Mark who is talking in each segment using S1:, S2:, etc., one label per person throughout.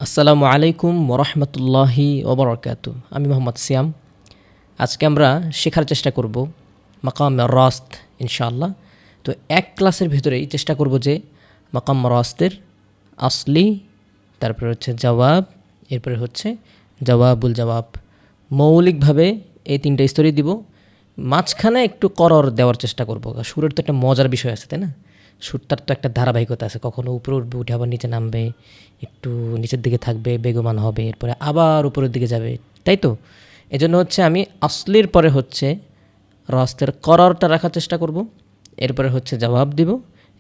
S1: আসসালামু আলাইকুম ওরহমতুল্লাহি ওবরাকাতু। আমি মোহাম্মদ সিয়াম। আজকে আমরা শেখার চেষ্টা করব মাকাম রাস্ত ইনশাআল্লাহ। তো এক ক্লাসের ভিতরেই চেষ্টা করব যে মাকাম রাস্তের আসলি, তারপরে হচ্ছে জবাব, এরপরে হচ্ছে জবাবুল জবাব। মৌলিকভাবে এই তিনটা স্তরই দিব, মাঝখানে একটু করর দেওয়ার চেষ্টা করব। সুরের তো একটা মজার বিষয় আছে, তাই না? সুরটার তো একটা ধারাবাহিকতা আছে, কখনো উপরে উঠবে, উঠে আবার নিচে নামবে, একটু নিচের দিকে থাকবে, বেগমান হবে, এরপরে আবার উপরের দিকে যাবে, তাই তো? এজন্য হচ্ছে আমি আসলির পরে হচ্ছে রাস্তের কররটা রাখার চেষ্টা করব, এরপরে হচ্ছে জবাব দিব,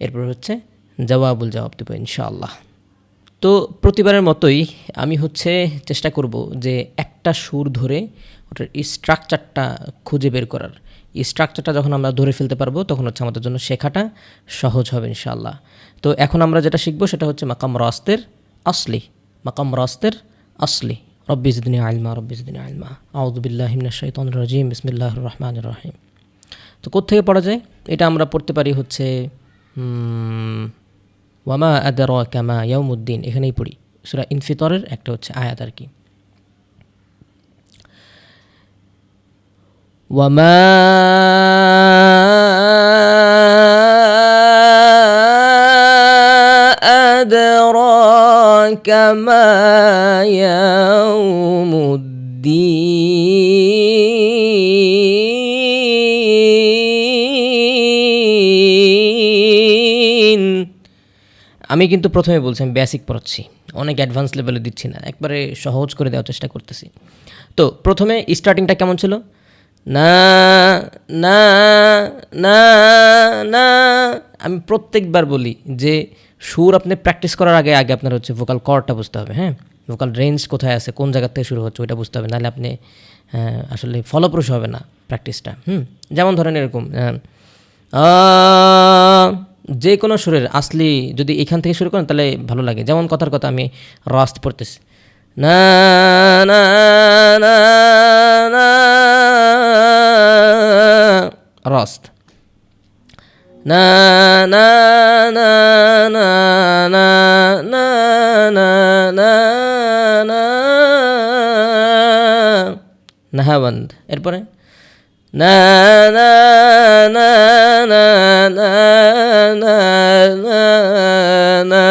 S1: এরপরে হচ্ছে জবাবুল জবাব দিব ইনশাআল্লাহ। তো প্রতিবারের মতোই আমি হচ্ছে চেষ্টা করব যে একটা সুর ধরে ওটার স্ট্রাকচারটা খুঁজে বের করার। এই স্ট্রাকচারটা যখন আমরা ধরে ফেলতে পারবো তখন হচ্ছে আমাদের জন্য শেখাটা সহজ হবে ইনশাআল্লাহ। তো এখন আমরা যেটা শিখবো সেটা হচ্ছে মাকাম রাস্তের আসলি। মাকাম রাস্তের আসলি। রব্বি জিদনি ইলমা, রব্বি জিদনি ইলমা। আউযু বিল্লাহি মিনাশ শাইতানির রাজিম, বিসমিল্লাহির রহমানির রহিম। তো কোত্থেকে পড়া যায়? এটা আমরা পড়তে পারি হচ্ছে ওয়ামা আদরাকা মা ইয়াউমুদ্দিন, এখানেই পড়ি। সূরা ইনফিতরের একটা হচ্ছে আয়াত আর কি। ওয়ামা আদরাকা মা ইয়াউমুদ্দিন। আমি কিন্তু প্রথমে বলছি আমি বেসিক পড়াচ্ছি, অনেক অ্যাডভান্স লেভেলে দিচ্ছি না, একবারে সহজ করে দেওয়ার চেষ্টা করতেছি। তো প্রথমে স্টার্টিংটা কেমন ছিল? না না না না। আমি প্রত্যেকবার বলি যে সুর আপনি প্র্যাকটিস করার আগে আগে আপনার হচ্ছে ভোকাল কর্ডটা বুঝতে হবে। হ্যাঁ, ভোকাল রেঞ্জ কোথায় আছে, কোন জায়গা থেকে শুরু হচ্ছে ওইটা বুঝতে হবে, নাহলে আপনি আসলে ফলপ্রসূ হবে না প্র্যাকটিসটা। যেমন ধরেন এরকম যে কোনো সুরের আসলি যদি এখান থেকে শুরু করেন তাহলে ভালো লাগে। যেমন কথার কথা আমি রাস্ত পড়তেছি, না না না না রাস্ত, না না না না না না না না না নাহাবন্দ। এরপরে না না না না না না না না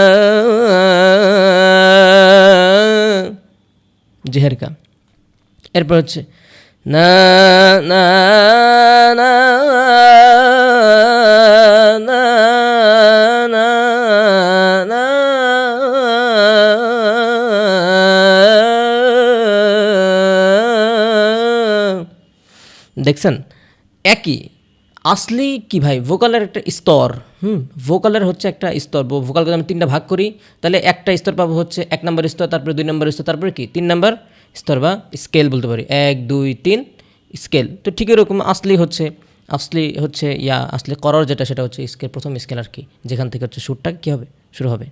S1: জেহেরকা। এরপর হচ্ছে না না না না না না দেখছেন একই আসলি কি ভাই, ভোকালের একটা স্তর। ভোকালের হচ্ছে একটা স্তর। ভোকালকে আমি তিনটা ভাগ করি, তাহলে একটা স্তর পাবো হচ্ছে 1 নম্বর স্তর, তারপরে 2 নম্বর স্তর, তারপরে কি 3 নম্বর স্তর বা স্কেল বলতে পারি, 1 2 3 স্কেল। তো ঠিক এরকম আসলি হচ্ছে আসলি করর যেটা সেটা হচ্ছে স্কেল, প্রথম স্কেল আর কি, যেখান থেকে হচ্ছে সুরটা কী হবে, শুরু হবে।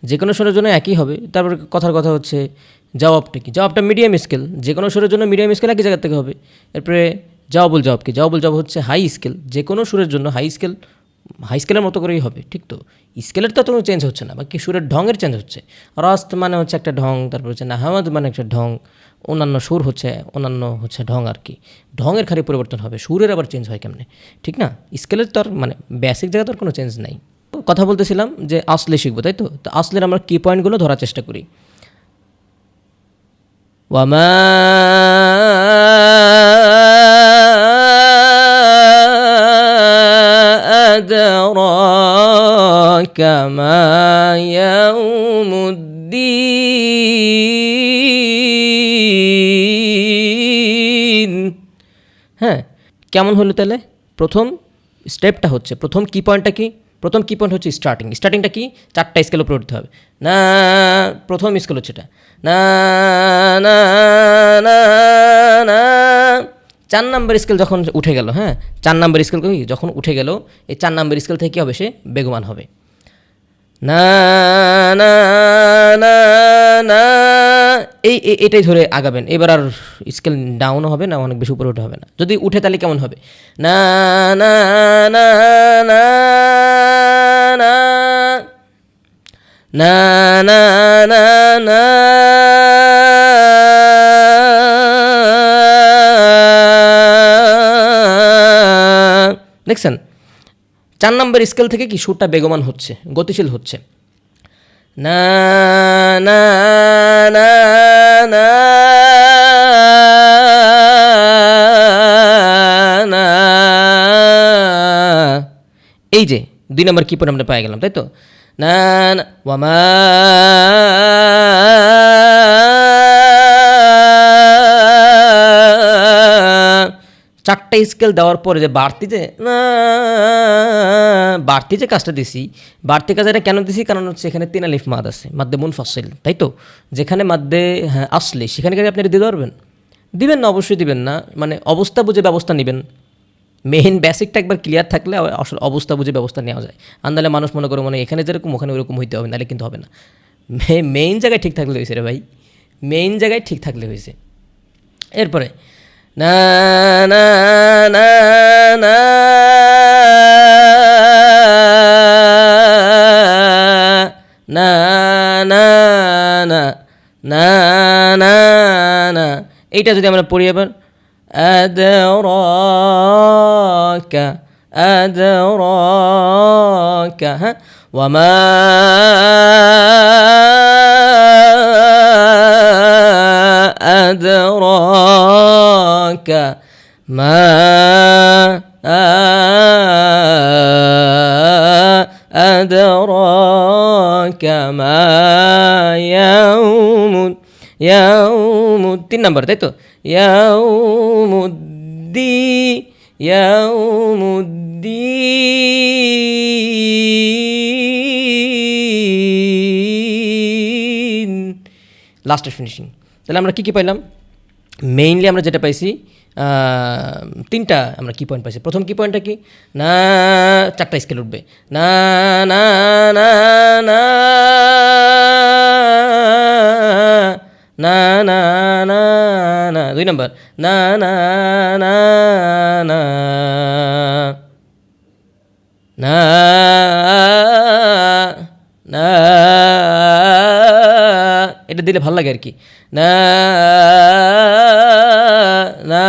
S1: যে কোনো সুরের জন্য একই হবে। তারপরে কথার কথা হচ্ছে জবাবটা কি, জবাবটা মিডিয়াম স্কেল, যে কোনো সুরের জন্য মিডিয়াম স্কেল একই জায়গা থেকে হবে। এরপরে জবাবুল জবাব কি, জবাবুল জবাব হচ্ছে হাই স্কেল, যে কোনো সুরের জন্য হাই স্কেলের মতো করেই হবে। ঠিক তো, স্কেলের তো কোনো চেঞ্জ হচ্ছে না, বাকি সুরের ঢঙের চেঞ্জ হচ্ছে। রাস্ত মানে হচ্ছে একটা ঢং, তারপর হচ্ছে নাহামাদ মানে একটা ঢং, অন্যান্য সুর হচ্ছে অন্যান্য হচ্ছে ঢং আর কি। ঢঙের খালি পরিবর্তন হবে, সুরের আবার চেঞ্জ হয় কেমনে, ঠিক না? স্কেলের তো আর মানে বেসিক জায়গা তো আর কোনো চেঞ্জ নাই। কথা বলতেছিলাম যে আসলে শিখবো, তাই তো? তো আসলের আমরা কি পয়েন্টগুলো ধরার চেষ্টা করি। ওয়ামা আদরাকা মা ইয়াউমুদ্দিন। হ্যাঁ, কেমন হলো তাহলে? প্রথম স্টেপটা হচ্ছে, প্রথম কি পয়েন্টটা কি? প্রথম কি পয়েন্ট হচ্ছে স্টার্টিংটা কি? 4টা স্কেল উপরে উঠতে হবে। না, প্রথম স্কেল হচ্ছে এটা, না না না না। 4 নাম্বার স্কেল যখন উঠে গেল, হ্যাঁ 4 নাম্বার স্কেল যখন উঠে গেল, এই 4 নাম্বার স্কেল থেকে কী হবে, সে বেগমান হবে। না না না না, এটাই ধরে আগাবেন। এবার আর স্কেল ডাউনও হবে না, অনেক বেশি উপরে উঠে হবে না। যদি উঠে তাহলে কেমন হবে? না না না না না না না না না না দেখছেন 4 নম্বর স্কেল থেকে কি সুরটা বেগমান হচ্ছে, গতিশীল হচ্ছে। না না না না না এই যে 2 নম্বর কি পয়েন্ট আমরা পেয়ে গেলাম, তাই তো। না না ওয়ামা চারটা স্কেল দেওয়ার পরে যে বাড়তি যে কাজটা দিছি, বাড়তি কাজটা কেন দিছি, কারণ হচ্ছে এখানে 3 আলিফ মাদ আছে, মাদ্দে মুনফাসিল, তাই তো। যেখানে মাদ্দে আসলি সেখানে কি আপনি দিতে পারবেন? দিবেন না, অবশ্যই দিবেন না, মানে অবস্থা বুঝে ব্যবস্থা নেবেন। মেইন বেসিকটা একবার ক্লিয়ার থাকলে আসলে অবস্থা বুঝে ব্যবস্থা নেওয়া যায়। আন্দালে মানুষ মনে করে মানে এখানে যেরকম ওখানে ওরকম হইতে হবে, নাহলে কিন্তু হবে না। মেইন জায়গায় ঠিক থাকলে হয়েছে রে ভাই, মেইন জায়গায় ঠিক থাকলে হয়েছে। এরপরে না না না না না না না না না না এইটা যদি আমরা পড়ি এবার আদরাকা আদরাকা, হ্যাঁ ওয়ামা আদরাকা মা আদরাকা মা ইয়াউমুদ 3 নম্বর, তাই তো। ইয়াউমুদ্দিন লাস্টের ফিনিশিং। তাহলে আমরা কী পাইলাম? মেইনলি আমরা যেটা পাইছি 3টা আমরা কি পয়েন্ট পাইছি। প্রথম কি পয়েন্টটা কি? না 4টা স্কেল উঠবে, না না না না না না না না 2 নম্বর না না না না না না এটা দিলে ভালো লাগে আর কি। না না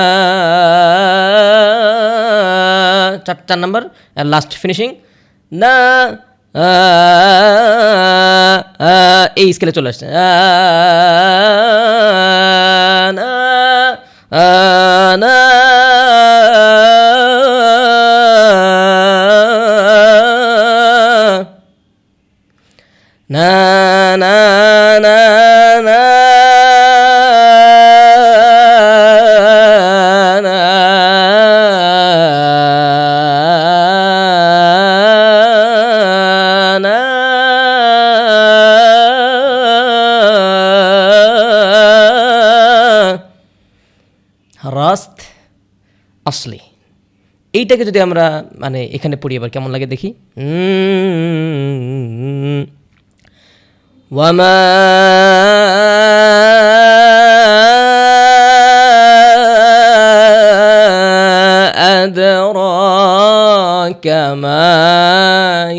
S1: 4 নম্বর আর লাস্ট ফিনিশিং না এই স্কেলে চলে আসছে। না না না না না না রাস্ত আসলি, এইটাকে যদি আমরা মানে এখানে পড়ি এবার কেমন লাগে দেখি। ওয়ামা আদরাকা মা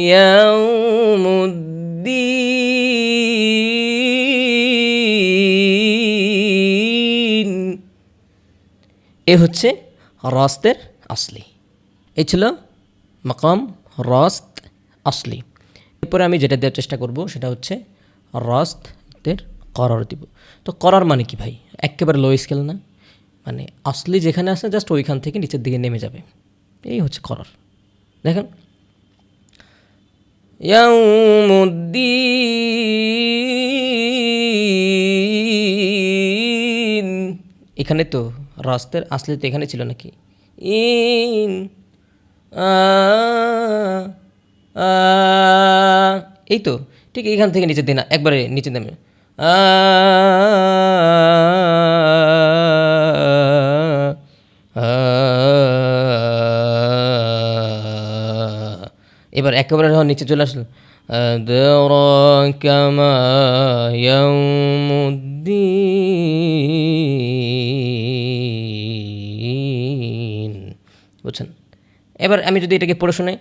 S1: ইয়াউমুদ্দিন। এ হচ্ছে রাস্তের আসলি। এই ছিল মাকাম রাস্ত আসলি। এরপরে আমি যেটা দেওয়ার চেষ্টা করব সেটা হচ্ছে রাস্তের করার দিব। তো করার মানে কি ভাই? একেবারে লো স্কেল না, মানে আসলি যেখানে আছে জাস্ট ওইখান থেকে নিচের দিকে নেমে যাবে, এই হচ্ছে করার। দেখেন ইয়াউমুদ্দিন, এখানে তো রাস্তের আসলি তো এখানে ছিল নাকি? ইন এই তো ঠিক এইখান থেকে নিচে দিন, একবারে নিচে নেমে এবার একেবারে যখন নিচে চলে আসলো আদরাকা মা ইয়াউমুদ্দিন, বুঝছেন? এবার আমি যদি এটাকে পড়ে শোনাই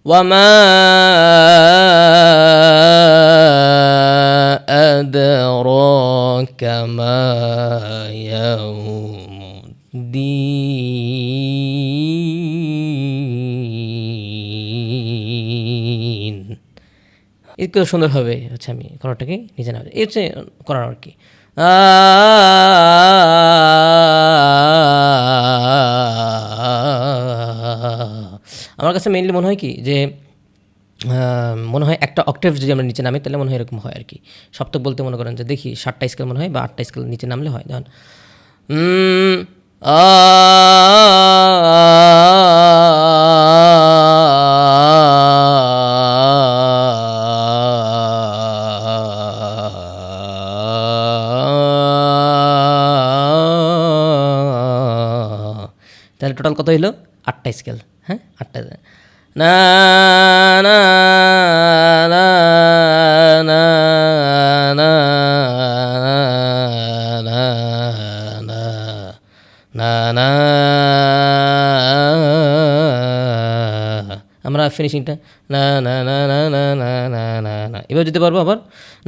S1: ওয়ামা আদরাকা মা ইয়াউমুদ্দিন। একটু সুন্দরভাবে হচ্ছে আমি করাটাকে নিজে না এই হচ্ছে করার আর কি। আমার কাছে মেইনলি মনে হয় কি যে মনে হয় একটা অক্টেভ যদি আমরা নিচে নামি তাহলে মনে হয় এরকম হয় আর কি। সপ্তক বলতে মনে করেন যে দেখি 7টা স্কেল মনে হয় বা 8টা স্কেল নিচে নামলে হয়। যেমন তাহলে টোটাল কত হইলো? 8টা স্কেল। হ্যাঁ, 8টা। না না না না না না না না। আমরা ফিনিশিংটা না না না না না না না না না এবার যেতে পারবো আবার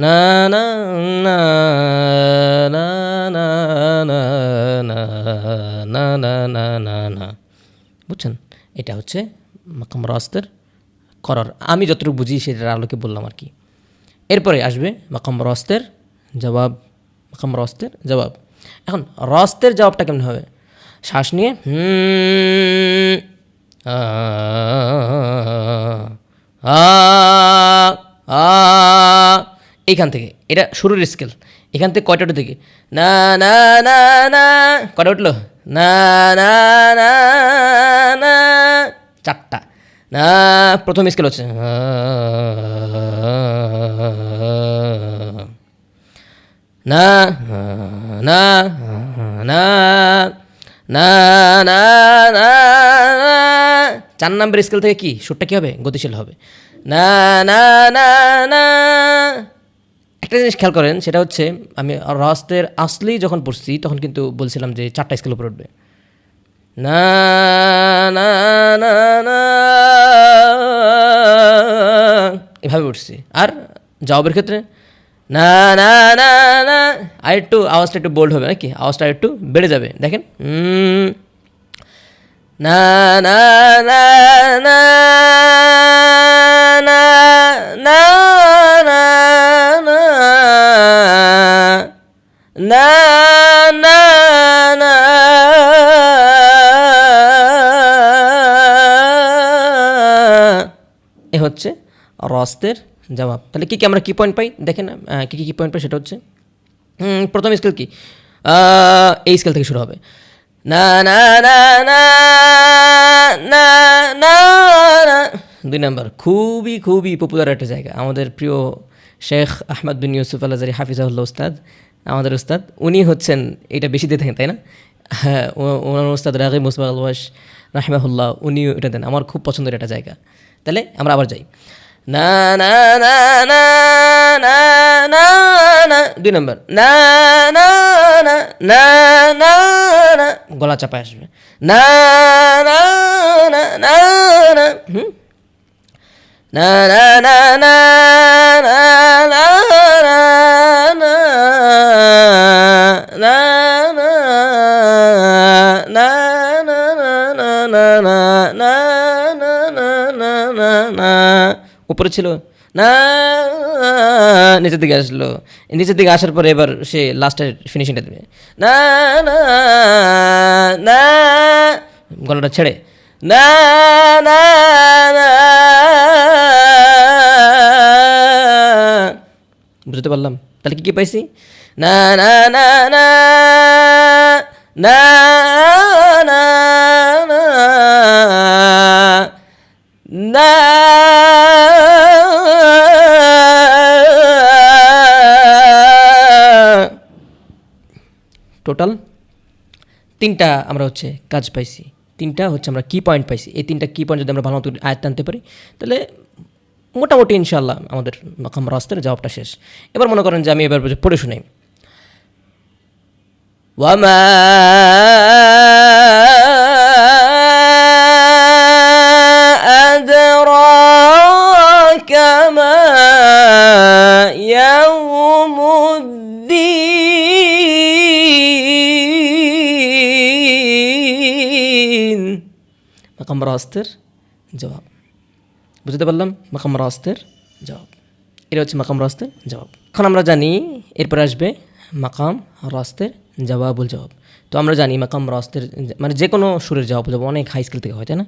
S1: না না না না না না না না না না না না। বুঝছেন? এটা হচ্ছে মাকাম রাস্তের করার আমি যতটুকু বুঝি সেটার আলোকে বললাম আর কি। এরপরে আসবে মাকাম রাস্তের জবাব। মাকাম রাস্তের জবাব। এখন রাস্তের জবাবটা কেমন হবে? শ্বাস নিয়ে এইখান থেকে, এটা শুরুর স্কেল। এখান থেকে কয়টা থেকে না না না না কয়টা উঠলো? না না না না 4টা। না প্রথম স্কেল হচ্ছে না না না না না না। 4 নম্বর স্কেল থেকে কি সুরটা কী হবে? গতিশীল হবে। না না না না। একটা জিনিস খেয়াল করেন, সেটা হচ্ছে আমি রাস্তের আসলেই যখন পড়ছি তখন কিন্তু বলছিলাম যে 4টা স্কেল উপরে উঠবে। না না না না এভাবে উঠছি। আর জবাবের ক্ষেত্রে না না না না আর একটু আওয়াজটা একটু বোল্ড হবে নাকি, আওয়াজটা একটু বেড়ে যাবে। দেখেন না না না না না না না না না না। এ হচ্ছে রাস্তের জবাব। তাহলে কি কি আমরা কি পয়েন্ট পাই দেখেন, কি কি পয়েন্ট পাই সেটা হচ্ছে প্রথম স্কেল কি এই স্কেল থেকে শুরু হবে। না না না না না না না। 2 নম্বর খুবই খুবই পপুলার একটা জায়গা, আমাদের প্রিয় শেখ আহমদ বিন ইউসুফ আল আজহারী হাফিজাহুল্লাহ উস্তাদ, আমাদের উস্তাদ, উনি হচ্ছেন এটা বেশি দিয়ে থাকেন তাই না? হ্যাঁ, ওনার উস্তাদ রাগিব মুসবাহ আলওয়াশ রাহিমাহুল্লাহ উনিও এটা দেন। আমার খুব পছন্দের একটা জায়গা। তাহলে আমরা আবার যাই। না না না না না না না 2 নম্বর না না না না না না গলা চাপায় আসবে। না না না না না না না না না না না না না না উপরে ছিল না, নিচের দিকে আসলো। নিচের দিকে আসার পরে এবার সে লাস্টের ফিনিশিংটা দেবে না না না গলাটা ছেড়ে না না না। বুঝতে পারলাম? তাহলে কি কি পাইছি? না না না না না না না টোটাল 3টা আমরা হচ্ছে কাজ পাইছি। 3টা হচ্ছে আমরা কি পয়েন্ট পাইছি। এই 3টা কি পয়েন্ট যদি আমরা ভালো মতো আয়ত্ত আনতে পারি তাহলে মোটামুটি ইনশাআল্লাহ আমাদের মাকাম রাস্তার জবাবটা শেষ। এবার মনে করেন যে আমি এবার পড়ে শুনাই। ওয়ামা আদরা মাকাম রাস্তের জবাব। বুঝতে পারলাম? মাকাম রাস্তের জবাব, এটা হচ্ছে মাকাম রাস্তের জবাব। এখন আমরা জানি এরপরে আসবে মাকাম রাস্তের জবাবুল জবাব। তো আমরা জানি মাকাম রাস্তের মানে যে কোনো সুরের জবাবুল জবাব অনেক হাই স্কেল থেকে হয়, তাই না?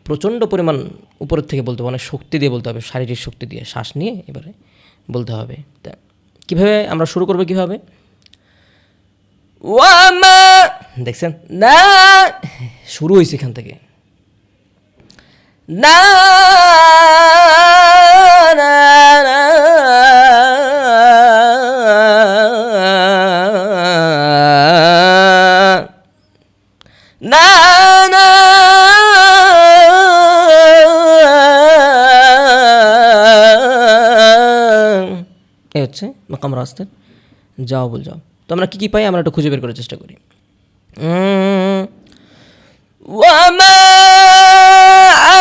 S1: প্রচণ্ড পরিমাণ উপরের থেকে বলতে হবে, অনেক শক্তি দিয়ে বলতে হবে, শারীরিক শক্তি দিয়ে শ্বাস নিয়ে এবারে বলতে হবে। তা কীভাবে আমরা শুরু করবো কীভাবে? ওয়ামা, দেখছেন না, শুরু হয়েছে এখান থেকে। না না না না না, এই হচ্ছে মাকাম রাস্তের জবাবুল জবাব। তো আমরা কী কী পাই আমরা একটু খুঁজে বের করার চেষ্টা করি। ওয়ামা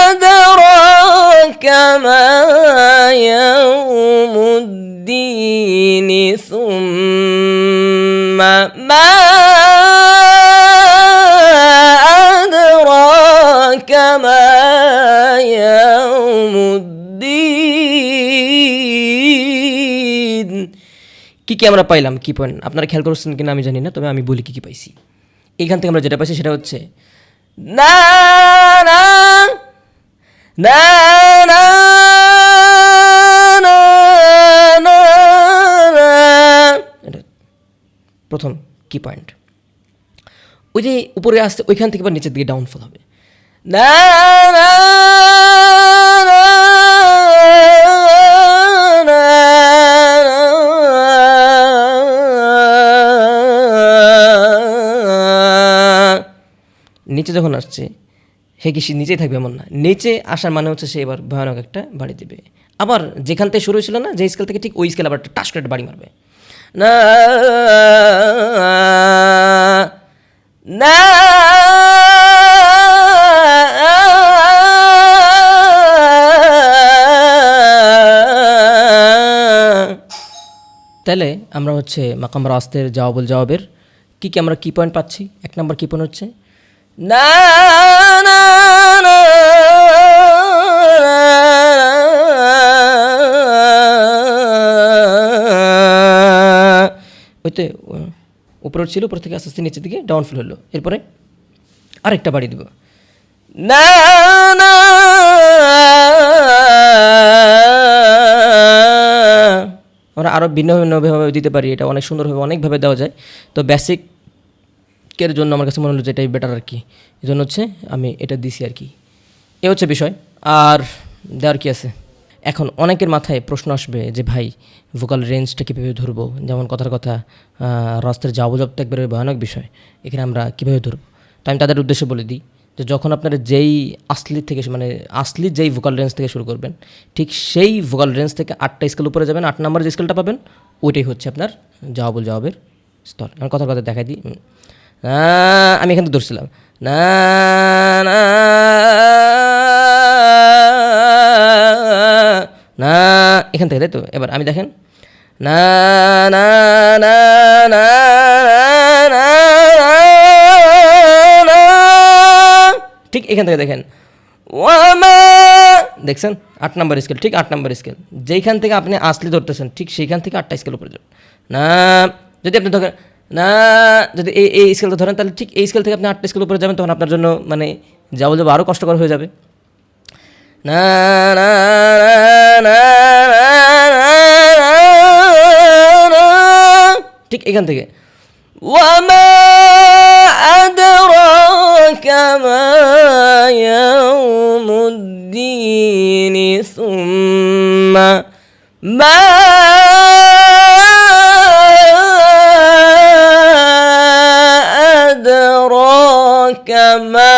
S1: আদরাকা মা ইয়াউমুদ্দিন সুম্মা মা আদরাকা মা ইয়াউমুদ্দিন। কী কী আমরা পাইলাম, কী পয়েন্ট আপনারা খেয়াল করছেন কিনা আমি জানি না, তবে আমি বলি কী কী পাইছি। এইখান থেকে আমরা যেটা পাইছি সেটা হচ্ছে না না না না না না, এটা প্রথম কি পয়েন্ট। ওই যে উপরে আসতে ওইখান থেকে আবার নিচের দিকে ডাউনফল হবে। না না না না, নিচে যখন আসছে সে কি নিচেই থাকবে এমন না, নিচে আসার মানে হচ্ছে সে এবার ভয়ানক একটা বাড়ি দেবে। আবার যেখান থেকে শুরু হয়েছিল না, যে স্কেল থেকে ঠিক ওই স্কেল আবার টাস করে একটা বাড়ি মারবে। না না তাহলে আমরা হচ্ছে মাকাম রাস্তের জবাবুল জবাবের কী কী আমরা কি পয়েন্ট পাচ্ছি। এক নম্বর কি পয়েন্ট হচ্ছে না না না, ওইতে উপরে ছিল, উপর থেকে আস্তে আস্তে নিচের দিকে ডাউনফল হলো। এরপরে আরেকটা বাড়ি দেব না না, আমরা আরও ভিন্ন ভিন্নভাবে দিতে পারি, এটা অনেক সুন্দরভাবে অনেকভাবে দেওয়া যায়। তো বেসিকের জন্য আমার কাছে মনে হলো যে এটাই বেটার আর কি, এই জন্য হচ্ছে আমি এটা দিছি আর কি। এ হচ্ছে বিষয়। আর দেওয়ার কি আছে, এখন অনেকের মাথায় প্রশ্ন আসবে যে ভাই ভোকাল রেঞ্জটা কীভাবে ধরবো, যেমন কথার কথা রাস্তার জবাব তো একবারে ভয়ানক বিষয়, এখানে আমরা কীভাবে ধরবো। তো আমি তাদের উদ্দেশ্যে বলে দিই যে যখন আপনারা যেই আসলি থেকে মানে আসলি যেই ভোকাল রেঞ্জ থেকে শুরু করবেন, ঠিক সেই ভোকাল রেঞ্জ থেকে 8টা স্কেল উপরে যাবেন, 8 নম্বর যে স্কেলটা পাবেন ওইটাই হচ্ছে আপনার জবাবুল জবাবের স্তর। আমি কথার কথা দেখাই দিই। আমি এখান থেকে ধরছিলাম না না না, এখান থেকে, তাই তো। এবার আমি দেখেন না না না না না, ঠিক এখান থেকে দেখেন ওয়ামা, দেখছেন 8 নম্বর স্কেল, ঠিক 8 নম্বর স্কেল যেইখান থেকে আপনি আসলে ধরতেছেন ঠিক সেইখান থেকে 8টা স্কেল উপরে যাবেন না। যদি আপনি ধরেন না, যদি এই স্কেলটা ধরেন তাহলে ঠিক এই স্কেল থেকে আপনি 8টা স্কেল উপরে যাবেন, তখন আপনার জন্য মানে যাবো আরও কষ্টকর হয়ে যাবে। না না না না, ঠিক এখান থেকে ওয়ামা আদরাকা মা ইয়াউমুদ্দিন সুম্মা মা আদরাকা মা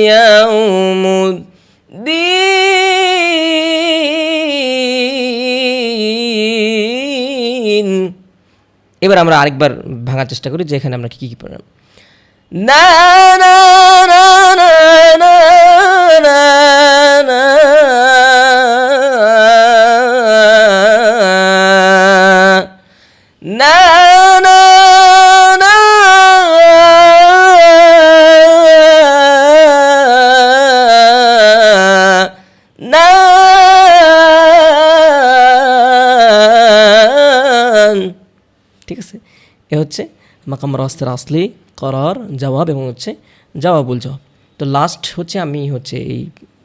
S1: ইয়াউমুদ্দিন। এবার আমরা আরেকবার ভাঙার চেষ্টা করি যে এখানে আমরা কী কী পড়লাম। না না না না না না না, না না না এ হচ্ছে মাকাম রাস্তের আসলি, করার, জবাব এবং হচ্ছে জবাবুল জবাব। তো লাস্ট হচ্ছে আমি হচ্ছে এই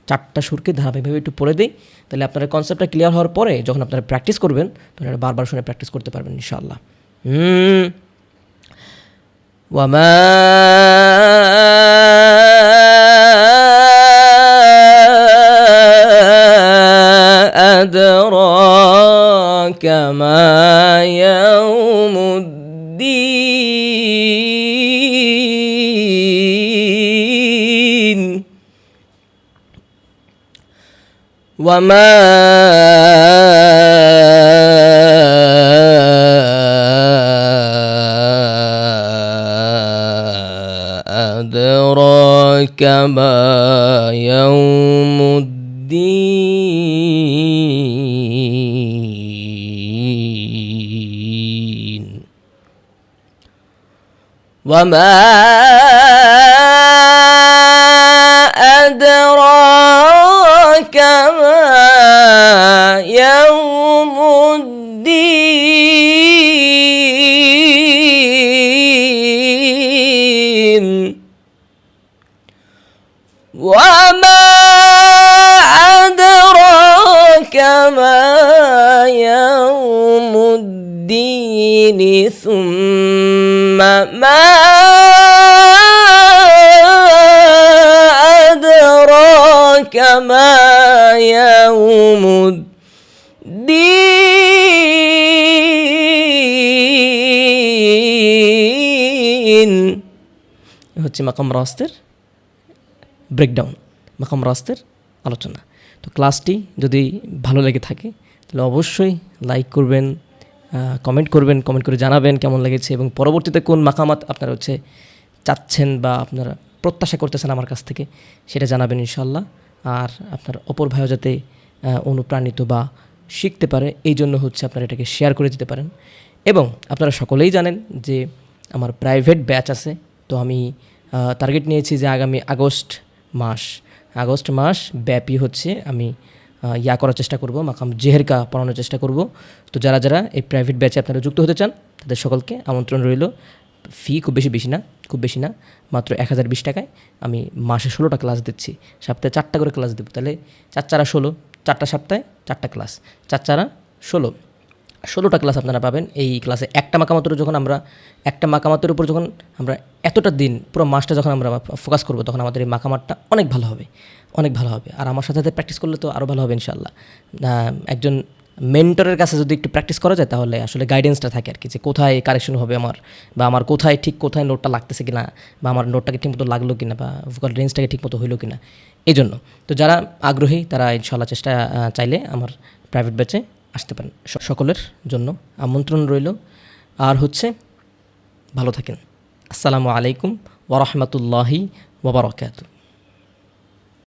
S1: 4টা সুরকে ধারাবাহিকভাবে একটু পড়ে দিই, তাহলে আপনার কনসেপ্টটা ক্লিয়ার হওয়ার পরে যখন আপনারা প্র্যাকটিস করবেন তখন এটা বারবার শুনে প্র্যাকটিস করতে পারবেন ইনশাআল্লাহ। ওয়ামা আদরাকা মা ইয়াউমুদ্দিন ওয়ামা আদরাকা মা ইয়াউমুদ্দিন ওয়ামা আদরাকা মা ইয়াউমুদ্দিন وما أدراك ما يوم الدين ثم ما أدراك ما يوم الدين হচ্ছে মাকাম রাস্তের ব্রেকডাউন, মাকাম রাস্তের আলোচনা। তো ক্লাসটি যদি ভালো লেগে থাকে তাহলে অবশ্যই লাইক করবেন, কমেন্ট করবেন, কমেন্ট করে জানাবেন কেমন লেগেছে এবং পরবর্তীতে কোন মাকামাত আপনারা হচ্ছে চাচ্ছেন বা আপনারা প্রত্যাশা করতেছেন আমার কাছ থেকে সেটা জানাবেন ইনশাআল্লাহ। আর আপনার অপর ভাইও যাতে অনুপ্রাণিত বা শিখতে পারে এই জন্য হচ্ছে আপনারা এটাকে শেয়ার করে দিতে পারেন। এবং আপনারা সকলেই জানেন যে আমার প্রাইভেট ব্যাচ আছে। তো আমি টার্গেট নিয়েছি যে আগামী আগস্ট মাস ব্যাপী হচ্ছে আমি করার চেষ্টা করব, মাকাম জেহেরকা পড়ানোর চেষ্টা করব। তো যারা যারা এই প্রাইভেট ব্যাচে আপনারা যুক্ত হতে চান তাদের সকলকে আমন্ত্রণ রইল। ফি খুব বেশি না, মাত্র 1020 টাকায় আমি মাসে 16টা ক্লাস দিচ্ছি, সপ্তাহে 4টা করে ক্লাস দেবো। তাহলে 4 4 16, 4টা সপ্তাহে 4টা ক্লাস, 4 4 16টা ক্লাস আপনারা পাবেন। এই ক্লাসে একটা মাকামাতের উপর যখন আমরা এতটা দিন পুরো মাসটা যখন আমরা ফোকাস করব তখন আমাদের এই মাকামাতটা অনেক ভালো হবে। আর আমার সাথে প্র্যাকটিস করলে তো আরও ভালো হবে ইনশাআল্লাহ। একজন মেন্টরের কাছে যদি একটু প্র্যাকটিস করা যায় তাহলে আসলে গাইডেন্সটা থাকে আর কি, যে কোথায় কারেকশন হবে আমার কোথায় নোটটা লাগতেছে কিনা, বা আমার নোটটাকে ঠিকমতো লাগলো কিনা, বা ভোকাল রেঞ্জটাকে ঠিকমতো হইলো কিনা। এই জন্য তো যারা আগ্রহী তারা ইনশাআল্লাহ চাইলে আমার প্রাইভেট ব্যাচে আসতে পারেন। সকলের জন্য আমন্ত্রণ রইল। আর হচ্ছে ভালো থাকেন। আসসালামু আলাইকুম ওয়া রাহমাতুল্লাহি ওয়া বারাকাতুহু।